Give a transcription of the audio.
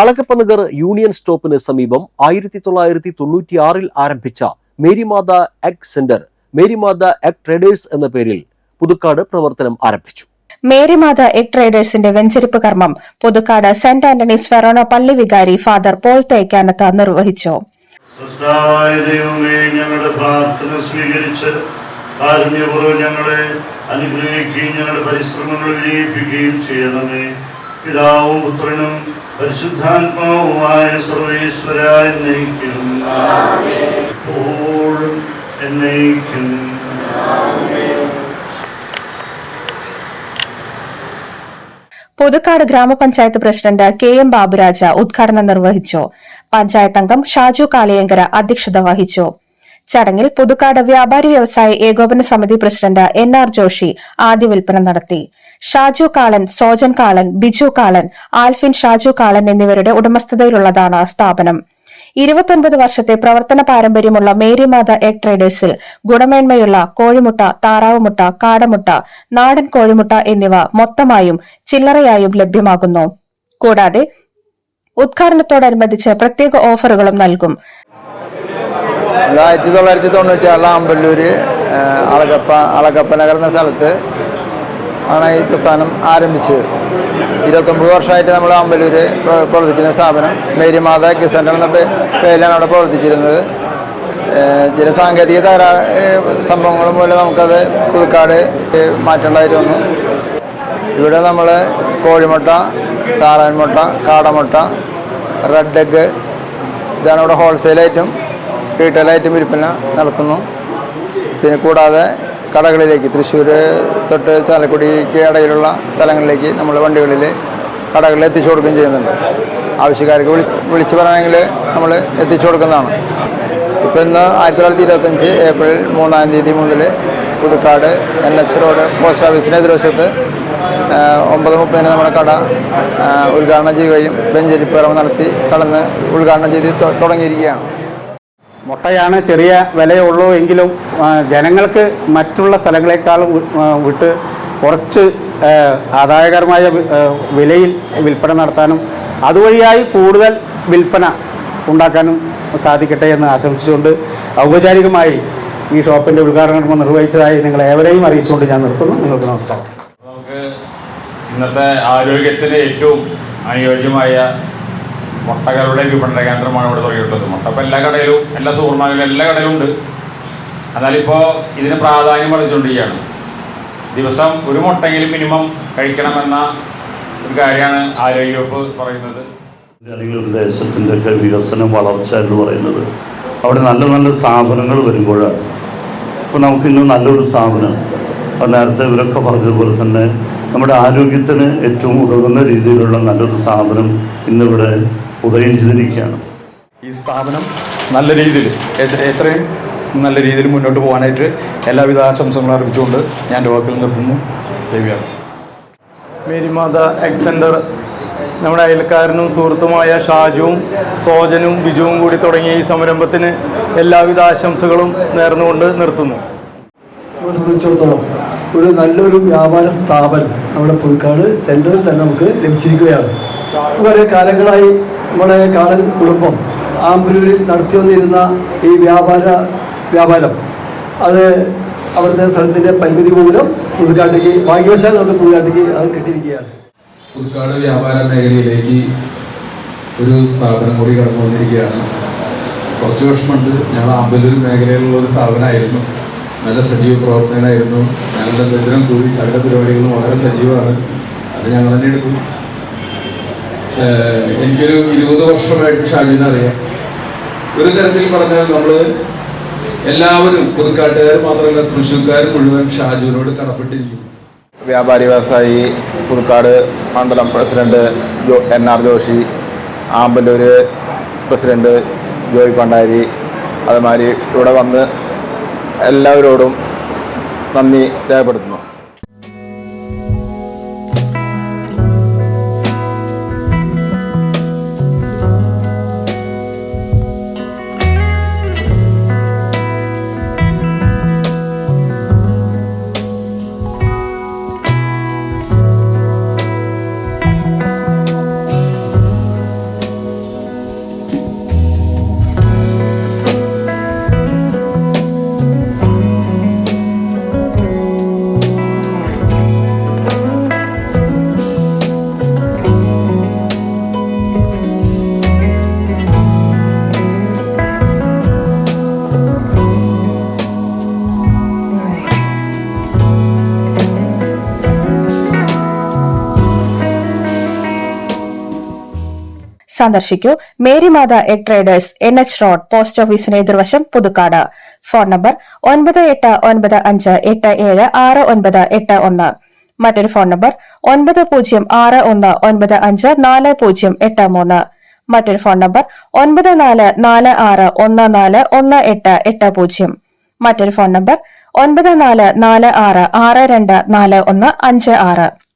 Alagappa Nagar union സ്റ്റോപ്പിന് സമീപം 1996 ആരംഭിച്ച Marymatha egg centre Marymatha egg traders എന്ന പേരിൽ പുതുക്കാട് പ്രവർത്തനം ആരംഭിച്ചു. മേരിമാത എഗ് ട്രേഡേഴ്സിന്റെ വെഞ്ചരിപ്പ് കർമ്മം പുതുക്കാട് സെന്റ് ആന്റണീസ് ഫെറോണ പള്ളി വികാരി ഫാദർ പോൾ തേക്കാനത്ത് നിർവഹിച്ചു. ഞങ്ങളുടെ പ്രാർത്ഥന സ്വീകരിച്ച് കാരുണ്യപൂർവ്വം ഞങ്ങളെ അനുഗ്രഹിക്കുകയും ഞങ്ങളുടെ പരിശ്രമങ്ങൾ വിജയിപ്പിക്കുകയും ചെയ്യണമേ. പിതാവും പുത്രനും പരിശുദ്ധാത്മാവുമായ സർവേശ്വരായ എന്നേക്കും എപ്പോഴും എന്നേക്കും. പുതുക്കാട് ഗ്രാമപഞ്ചായത്ത് പ്രസിഡന്റ് KM ബാബുരാജ ഉദ്ഘാടനം നിർവഹിച്ചു. പഞ്ചായത്ത് അംഗം ഷാജു കാളിയങ്കര അധ്യക്ഷത വഹിച്ചു. ചടങ്ങിൽ പുതുക്കാട് വ്യാപാരി വ്യവസായ ഏകോപന സമിതി പ്രസിഡന്റ് NR ജോഷി ആദ്യ വിൽപ്പന നടത്തി. ഷാജു കാളൻ, സോജൻ കാളൻ, ബിജു കാളൻ, ആൽഫിൻ ഷാജു കാളൻ എന്നിവരുടെ ഉടമസ്ഥതയിലുള്ളതാണ് സ്ഥാപനം. 29 വർഷത്തെ പ്രവർത്തന പാരമ്പര്യമുള്ള മേരിമാത എഗ് ട്രേഡേഴ്സിൽ ഗുണമേന്മയുള്ള കോഴിമുട്ട, താറാവുമുട്ട, കാടമുട്ട, നാടൻ കോഴിമുട്ട എന്നിവ മൊത്തമായും ചില്ലറയായും ലഭ്യമാകുന്നു. കൂടാതെ ഉദ്ഘാടനത്തോടനുബന്ധിച്ച് പ്രത്യേക ഓഫറുകളും നൽകും. 1996 അമ്പല്ലൂര് അളകപ്പനഗർ എന്ന സ്ഥലത്ത് ആണ് ഈ പ്രസ്ഥാനം ആരംഭിച്ചത്. 29 വർഷമായിട്ട് നമ്മൾ അമ്പലൂര് പ്രവർത്തിക്കുന്ന സ്ഥാപനം മേരിമാത എഗ് സെന്റർ എന്ന പേരിലാണ് അവിടെ പ്രവർത്തിച്ചിരുന്നത്. ചില സാങ്കേതിക സംഭവങ്ങൾ മൂലം നമുക്കത് പുതുക്കാട് മാറ്റേണ്ടതായിട്ട് വന്നു. ഇവിടെ നമ്മൾ കോഴിമുട്ട, താറാൻമുട്ട, കാടമുട്ട, റെഡ് എഗ് ഇതാണ് ഇവിടെ ഹോൾസെയിലായിട്ടും റീറ്റെയിലായിട്ടും വിൽപ്പന നടത്തുന്നു. പിന്നെ കൂടാതെ കടകളിലേക്ക് തൃശ്ശൂർ തൊട്ട് ചാലക്കുടിക്ക് ഇടയിലുള്ള സ്ഥലങ്ങളിലേക്ക് നമ്മൾ വണ്ടികളിൽ കടകളിൽ എത്തിച്ചു കൊടുക്കുകയും ചെയ്യുന്നുണ്ട്. ആവശ്യക്കാർക്ക് വിളിച്ചു പറയണമെങ്കിൽ നമ്മൾ എത്തിച്ചു കൊടുക്കുന്നതാണ്. ഇപ്പോൾ ഇന്ന് 1925 ഏപ്രിൽ 3-ാം തീയതി മുതൽ പുതുക്കാട് NH റോഡ് പോസ്റ്റ് ഓഫീസിന് എതിർവശത്ത് 9:30 നമ്മുടെ കട ഉദ്ഘാടനം ചെയ്യുകയും വെഞ്ചരിപ്പ് കർമ്മം നടത്തി കടന്ന് ഉദ്ഘാടനം ചെയ്ത് തുടങ്ങിയിരിക്കുകയാണ്. മുട്ടയാണ് ചെറിയ വിലയുള്ളൂ എങ്കിലും ജനങ്ങൾക്ക് മറ്റുള്ള സ്ഥലങ്ങളെക്കാളും വിട്ട് കുറച്ച് ആദായകരമായ വിലയിൽ വിൽപ്പന നടത്താനും അതുവഴിയായി കൂടുതൽ വിൽപ്പന ഉണ്ടാക്കാനും സാധിക്കട്ടെ എന്ന് ആശംസിച്ചുകൊണ്ട് ഔപചാരികമായി ഈ ഷോപ്പിൻ്റെ ഉദ്ഘാടനം നിർവഹിച്ചതായി നിങ്ങൾ ഏവരെയും അറിയിച്ചുകൊണ്ട് ഞാൻ നിർത്തുന്നു. നിങ്ങൾക്ക് നമസ്കാരം. നമുക്ക് ഇന്നത്തെ ആരോഗ്യത്തിന് ഏറ്റവും അനുയോജ്യമായ മുട്ടകളുടെ വിപണന കേന്ദ്രമാണ് ഇവിടെ തുടങ്ങിയിട്ടുള്ളത്. മുട്ട ഇപ്പോൾ എല്ലാ കടയിലും, എല്ലാ സൂപ്പർ മാർക്കറ്റിലും, എല്ലാ കടയിലും ഉണ്ട്. എന്നാലിപ്പോൾ ഇതിന് പ്രാധാന്യം വർദ്ധിച്ചുകൊണ്ടിരിക്കുകയാണ്. ദിവസം ഒരു മുട്ടെങ്കിലും മിനിമം കഴിക്കണമെന്ന ഒരു കാര്യമാണ് ആരോഗ്യവകുപ്പ് പറയുന്നത്. അല്ലെങ്കിൽ ഒരു ദേശത്തിൻ്റെ ഒക്കെ വികസനം, വളർച്ച എന്ന് പറയുന്നത് അവിടെ നല്ല നല്ല സ്ഥാപനങ്ങൾ വരുമ്പോഴാണ്. ഇപ്പോൾ നമുക്കിന്ന് നല്ലൊരു സ്ഥാപനം, നേരത്തെ ഇവരൊക്കെ പറഞ്ഞതുപോലെ തന്നെ നമ്മുടെ ആരോഗ്യത്തിന് ഏറ്റവും ഉതകുന്ന രീതിയിലുള്ള നല്ലൊരു സ്ഥാപനം ഇന്നിവിടെ ഉദയം ചെയ്തിരിക്കുകയാണ്. ഈ സ്ഥാപനം നല്ല രീതിയിൽ എത്രയും നല്ല രീതിയിൽ മുന്നോട്ട് പോകാനായിട്ട് എല്ലാവിധ ആശംസകളും അറിയിച്ചുകൊണ്ട് ഞാൻ എൻ്റെ വാക്കിൽ നിർത്തുന്നു. ദേവിയാണ്. മേരിമാത എഗ് സെന്റർ നമ്മുടെ അയൽക്കാരനും സുഹൃത്തുമായ ഷാജുവും സോജനും ബിജുവും കൂടി തുടങ്ങിയ ഈ സംരംഭത്തിന് എല്ലാവിധ ആശംസകളും നേർന്നുകൊണ്ട് നിർത്തുന്നു. നമ്മളെ സംബന്ധിച്ചിടത്തോളം ഒരു നല്ലൊരു വ്യാപാര സ്ഥാപനം നമ്മുടെ പുതുക്കാട് സെന്ററിൽ തന്നെ നമുക്ക് ലഭിച്ചിരിക്കുകയാണ്. കുറേ കാലങ്ങളായി നമ്മുടെ കാലൻ കുടുംബം ആമ്പലൂരിൽ നടത്തി വന്നിരുന്ന ഈ വ്യാപാരം അത് അവിടുത്തെ സ്ഥലത്തിൻ്റെ പരിമിതി മൂലം പുതുക്കാട്ടേക്ക് ഭാഗ്യവശാൽ നമുക്ക് പുതുക്കാട്ടേക്ക് അത് കിട്ടിയിരിക്കുകയാണ്. പുതുക്കാട് വ്യാപാര മേഖലയിലേക്ക് ഒരു സ്ഥാപനം കൂടി കടന്നു വന്നിരിക്കുകയാണ്. കുറച്ച് വർഷം മുൻപ് ഞങ്ങൾ ആമ്പലൂർ മേഖലയിലുള്ള ഒരു സ്ഥാപനമായിരുന്നു. നല്ല സജീവ പ്രവർത്തനമായിരുന്നു. ഞങ്ങളുടെ ബന്ധനം കൂടി സകല പരിപാടികളും വളരെ സജീവമാണ്. അത് ഞങ്ങൾ തന്നെ എടുക്കും. എനിക്കൊരു 20 വർഷമായിട്ട് ഷാജുവിനെ അറിയാം. ഒരു തരത്തിൽ പറഞ്ഞാൽ നമ്മൾ എല്ലാവരും പുതുക്കാട്ടുകാർ മാത്രമല്ല തൃശ്ശൂർക്കാർ മുഴുവൻ ഷാജുവിനോട് കടപ്പെട്ടിരിക്കുന്നു. വ്യാപാരി വ്യവസായി പുതുക്കാട് മണ്ഡലം president NR Joshi, Ampallur president Joy Pandari, അതുമാതിരി ഇവിടെ വന്ന് എല്ലാവരോടും നന്ദി രേഖപ്പെടുത്തുന്നു. സന്ദർശിക്കൂ Marymatha egg traders NH road post ഓഫീസിന് എതിർവശം പുതുക്കാട്. Phone number 9895876981. മറ്റൊരു ഫോൺ നമ്പർ 9061954083. മറ്റൊരു ഫോൺ നമ്പർ 9446141880. മറ്റൊരു ഫോൺ നമ്പർ 9446624156.